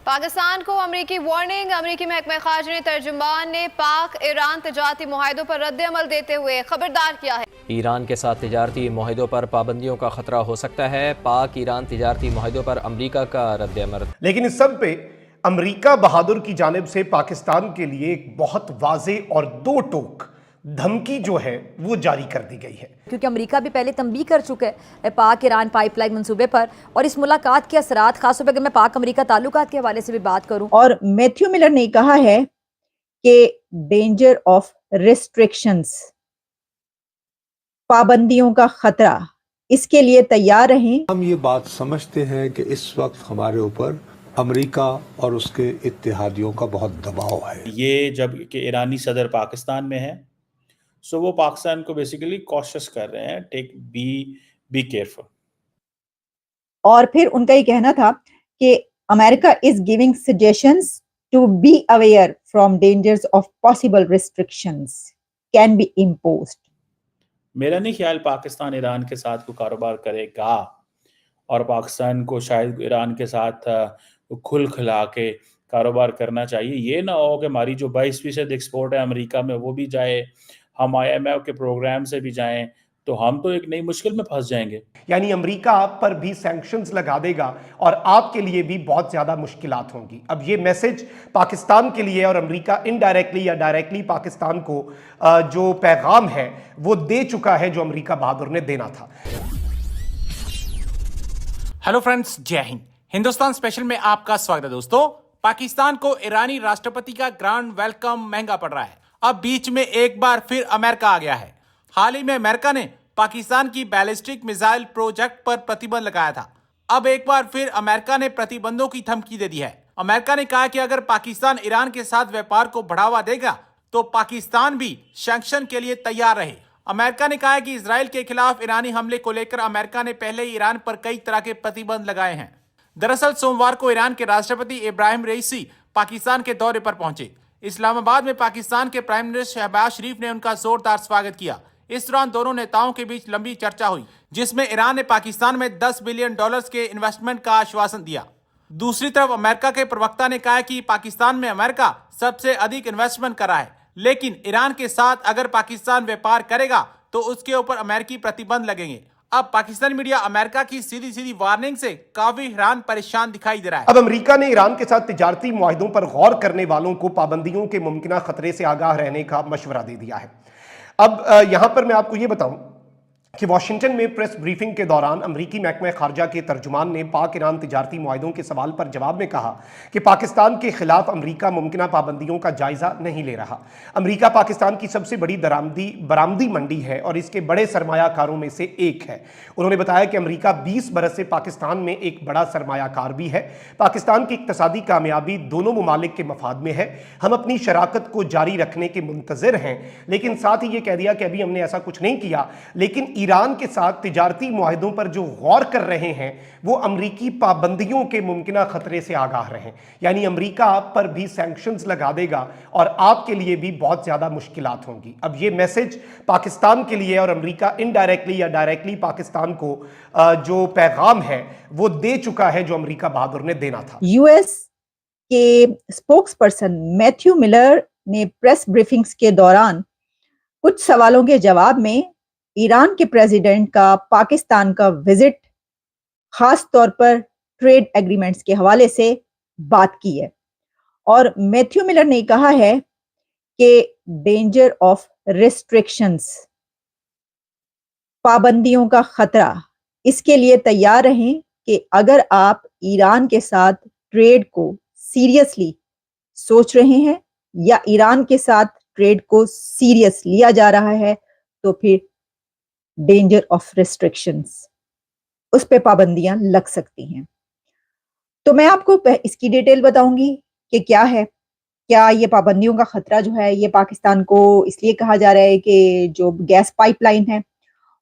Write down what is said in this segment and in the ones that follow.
पाकिस्तान को अमरीकी वार्निंग। अमरीकी महकमा खारजा तर्जुमान ने पाक ईरान तजारती मुआहदों पर रद्द अमल देते हुए खबरदार किया है। ईरान के साथ तजारती मुआहदों पर पाबंदियों का खतरा हो सकता है। पाक ईरान तजारती मुआहदों पर अमरीका का रद्द अमल। लेकिन इस सब पे अमरीका बहादुर की जानिब से पाकिस्तान के लिए एक बहुत वाज़े और दो टोक धमकी जो है वो जारी कर दी गई है, क्योंकि अमेरिका भी पहले तंबीह कर चुका है पाक ईरान पाइपलाइन मंसूबे पर, और इस मुलाकात के असरात खासतौर पर अगर मैं पाक अमेरिका ताल्लुकात के हवाले से भी बात करूं। और मैथ्यू मिलर ने कहा है कि डेंजर ऑफ रिस्ट्रिक्शंस, पाबंदियों का खतरा, इसके लिए तैयार रहें। हम ये बात समझते हैं कि इस वक्त हमारे ऊपर अमेरिका और उसके इत्तेहादियों का बहुत दबाव है। ये जब कि ईरानी सदर पाकिस्तान में है, सो वो पाकिस्तान को बेसिकली कॉशियस कर रहे हैं, टेक बी केयरफुल। और फिर उनका ये कहना था कि America is giving suggestions to be aware from dangers of possible restrictions can be imposed. मेरा नहीं ख्याल पाकिस्तान ईरान के साथ कोई कारोबार करेगा, और पाकिस्तान को शायद ईरान के साथ खुल खिला के कारोबार करना चाहिए। ये ना हो कि हमारी जो 22% एक्सपोर्ट है अमेरिका में वो भी जाए, हम IMF के प्रोग्राम से भी जाएं, तो हम तो एक नई मुश्किल में फंस जाएंगे। यानी अमेरिका आप पर भी सैंक्शंस लगा देगा और आपके लिए भी बहुत ज़्यादा मुश्किलात होंगी। अब ये मैसेज पाकिस्तान के लिए, और अमेरिका इनडायरेक्टली या डायरेक्टली पाकिस्तान को जो पैगाम है वो दे चुका है जो अमेरिका बहादुर ने देना था। हेलो फ्रेंड्स, जय हिंद। हिंदुस्तान स्पेशल में आपका स्वागत है। दोस्तों, पाकिस्तान को ईरानी राष्ट्रपति का ग्रैंड वेलकम महंगा पड़ रहा है। अब बीच में एक बार फिर अमेरिका आ गया है। हाल ही में अमेरिका ने पाकिस्तान की बैलिस्टिक मिसाइल प्रोजेक्ट पर प्रतिबंध लगाया था। अब एक बार फिर अमेरिका ने प्रतिबंधों की धमकी दे दी है। अमेरिका ने कहा कि अगर पाकिस्तान ईरान के साथ व्यापार को बढ़ावा देगा तो पाकिस्तान भी सैंक्शन के लिए तैयार रहे। अमेरिका ने कहा है कि इजराइल के खिलाफ ईरानी हमले को लेकर अमेरिका ने पहले ही ईरान पर कई तरह के प्रतिबंध लगाए हैं। दरअसल सोमवार को ईरान के राष्ट्रपति इब्राहिम रईसी पाकिस्तान के दौरे पर पहुंचे। इस्लामाबाद में पाकिस्तान के प्राइम मिनिस्टर शहबाज शरीफ ने उनका जोरदार स्वागत किया। इस दौरान दोनों नेताओं के बीच लंबी चर्चा हुई, जिसमें ईरान ने पाकिस्तान में $10 बिलियन के इन्वेस्टमेंट का आश्वासन दिया। दूसरी तरफ अमेरिका के प्रवक्ता ने कहा कि पाकिस्तान में अमेरिका सबसे अधिक इन्वेस्टमेंट करा है, लेकिन ईरान के साथ अगर पाकिस्तान व्यापार करेगा तो उसके ऊपर अमेरिकी प्रतिबंध लगेंगे। अब पाकिस्तानी मीडिया अमेरिका की सीधी वार्निंग से काफी हैरान परेशान दिखाई दे रहा है। अब अमेरिका ने ईरान के साथ तिजारती मुआहिदों पर गौर करने वालों को पाबंदियों के मुमकिन खतरे से आगाह रहने का मशवरा दे दिया है। अब यहां पर मैं आपको यह बताऊं कि वाशिंगटन में प्रेस ब्रीफिंग के दौरान अमरीकी महकमा खारजा के तर्जुमान ने पाक ईरान तिजारती मुआहिदों के सवाल पर जवाब में कहा कि पाकिस्तान के खिलाफ अमरीका मुमकिन पाबंदियों का जायजा नहीं ले रहा। अमरीका पाकिस्तान की सबसे बड़ी बरामदी मंडी है और इसके बड़े सरमायाकारों में से एक है। उन्होंने बताया कि अमरीका 20 बरस से पाकिस्तान में एक बड़ा सरमायाकार भी है। पाकिस्तान की इक्तसादी कामयाबी दोनों मुमालिक के मफाद में है। हम अपनी शराकत को जारी रखने के मुंतज़िर हैं, लेकिन साथ ही ये कह दिया कि अभी हमने ऐसा कुछ नहीं किया, लेकिन ईरान के साथ तिजारती मुआहिदों पर जो गौर कर रहे हैं वो अमरीकी पाबंदियों के मुमकिन खतरे से आगाह रहें। यानी अमरीका आप पर भी सैंक्शंस लगा देगा और आपके लिए भी बहुत ज़्यादा मुश्किलात होंगी। अब ये मैसेज पाकिस्तान के लिए, और अमरीका इनडायरेक्टली या डायरेक्टली पाकिस्तान को जो पैगाम है वो दे चुका है जो अमरीका बहादुर ने देना था। यूएस के स्पोक्स पर्सन मैथ्यू मिलर ने प्रेस ब्रीफिंग्स के दौरान कुछ सवालों के जवाब में ईरान के प्रेसिडेंट का पाकिस्तान का विजिट, खास तौर पर ट्रेड एग्रीमेंट्स के हवाले से बात की है। और मैथ्यू मिलर ने कहा है कि डेंजर ऑफ रिस्ट्रिक्शंस, पाबंदियों का खतरा, इसके लिए तैयार रहें कि अगर आप ईरान के साथ ट्रेड को सीरियसली सोच रहे हैं या ईरान के साथ ट्रेड को सीरियस लिया जा रहा है तो फिर डेंजर ऑफ रिस्ट्रिक्शंस, उस पे पाबंदियां लग सकती हैं। तो मैं आपको इसकी डिटेल बताऊंगी कि क्या है। क्या ये पाबंदियों का खतरा जो है ये पाकिस्तान को इसलिए कहा जा रहा है कि जो गैस पाइपलाइन है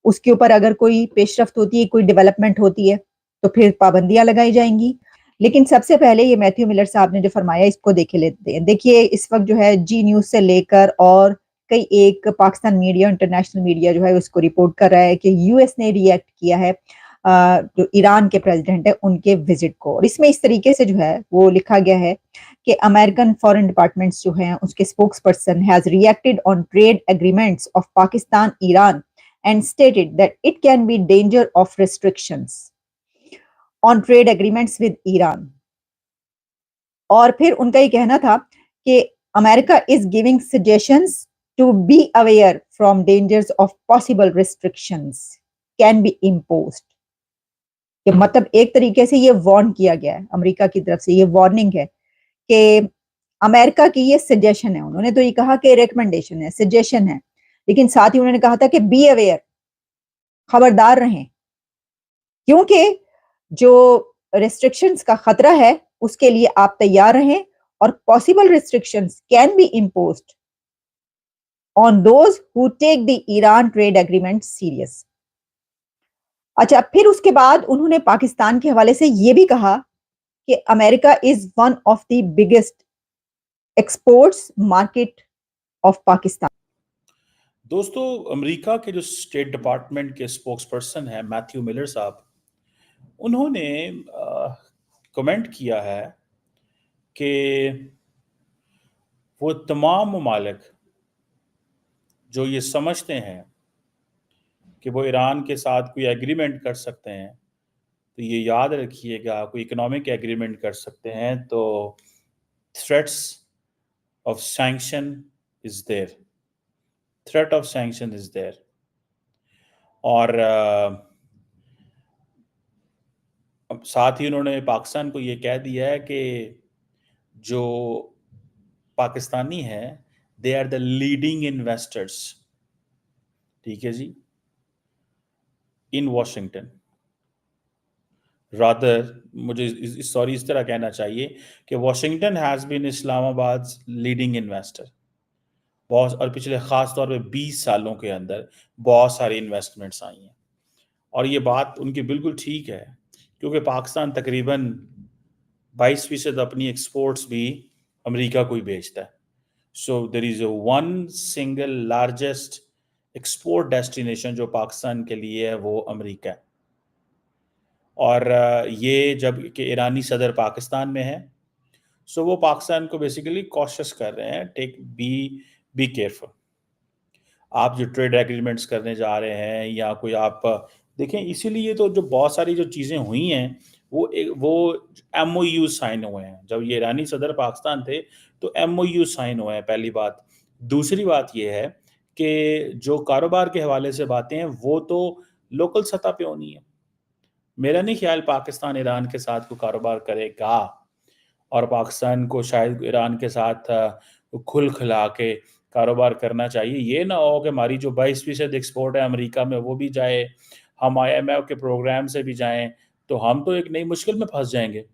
उसके ऊपर अगर कोई पेशरफ्त होती है, कोई डेवलपमेंट होती है तो फिर पाबंदियां लगाई जाएंगी। लेकिन सबसे पहले ये मैथ्यू मिलर साहब ने जो फरमाया इसको देखे लेते हैं। देखिए, इस वक्त जो है जी न्यूज से लेकर और कई एक पाकिस्तान मीडिया, इंटरनेशनल मीडिया जो है उसको रिपोर्ट कर रहा है कि यूएस ने रिएक्ट किया है जो ईरान के प्रेसिडेंट है उनके विजिट को। और इसमें इस तरीके से जो है वो लिखा गया है कि अमेरिकन फॉरेन डिपार्टमेंट्स जो हैं उसके spokes person has reacted on trade agreements of Pakistan Iran and stated that it can be danger of restrictions on trade agreements with Iran. और फिर उनका ये कहना था कि America is giving suggestions to be aware from dangers of possible restrictions can be imposed. कि मतलब एक तरीके से ये वार्न किया गया है, अमेरिका की तरफ से ये वार्निंग है कि अमेरिका की ये सजेशन है, उन्होंने तो ये कहा कि रिकमेंडेशन है, सजेशन है, लेकिन साथ ही उन्होंने कहा था कि बी अवेयर, खबरदार रहें, क्योंकि जो रेस्ट्रिक्शंस का खतरा है उसके लिए आप तैयार रहें और possible restrictions can be imposed on those who take the Iran trade agreement serious. अच्छा, फिर उसके बाद उन्होंने पाकिस्तान के हवाले से ये भी कहा कि America is one of the biggest exports market of Pakistan. दोस्तों, अमेरिका के जो स्टेट डिपार्टमेंट के स्पोक्स पर्सन हैं मैथ्यू मिलर साहब, उन्होंने कमेंट किया है कि वो तमाम ममालिक जो ये समझते हैं कि वो ईरान के साथ कोई एग्रीमेंट कर सकते हैं, तो ये याद रखिएगा, कोई इकोनॉमिक एग्रीमेंट कर सकते हैं तो threats of sanction is there, threat of sanction is there. और साथ ही उन्होंने पाकिस्तान को ये कह दिया है कि जो पाकिस्तानी हैं they are the leading investors, ठीक है जी, इन वॉशिंगटन। रादर मुझे इस तरह कहना चाहिए कि Washington has been Islamabad leading investor बहुत, और पिछले खास तौर पे 20 सालों के अंदर बहुत सारी इन्वेस्टमेंट्स आई हैं। और ये बात उनकी बिल्कुल ठीक है, क्योंकि पाकिस्तान तकरीबन 22% अपनी एक्सपोर्ट्स भी अमेरिका को ही बेचता है। So there is one single largest export destination जो पाकिस्तान के लिए है वो अमेरिका है। और ये जब कि ईरानी सदर पाकिस्तान में है, सो वो पाकिस्तान को बेसिकली कॉशियस कर रहे हैं, टेक बी केयरफुल। आप जो ट्रेड एग्रीमेंट्स करने जा रहे हैं या कोई आप देखें, इसीलिए तो जो बहुत सारी जो चीज़ें हुई हैं वो MOU साइन हुए हैं। जब ये ईरानी सदर पाकिस्तान थे तो MOU साइन हुए हैं, पहली बात। दूसरी बात ये है कि जो कारोबार के हवाले से बातें हैं वो तो लोकल सतह पे होनी है। मेरा नहीं ख्याल पाकिस्तान ईरान के साथ कोई कारोबार करेगा, और पाकिस्तान को शायद ईरान के साथ खुल खिला के कारोबार करना चाहिए। ये ना हो कि हमारी जो 22% एक्सपोर्ट है अमेरिका में वो भी जाए, हम IMF के प्रोग्राम से भी जाएं, तो हम तो एक नई मुश्किल में फंस जाएंगे।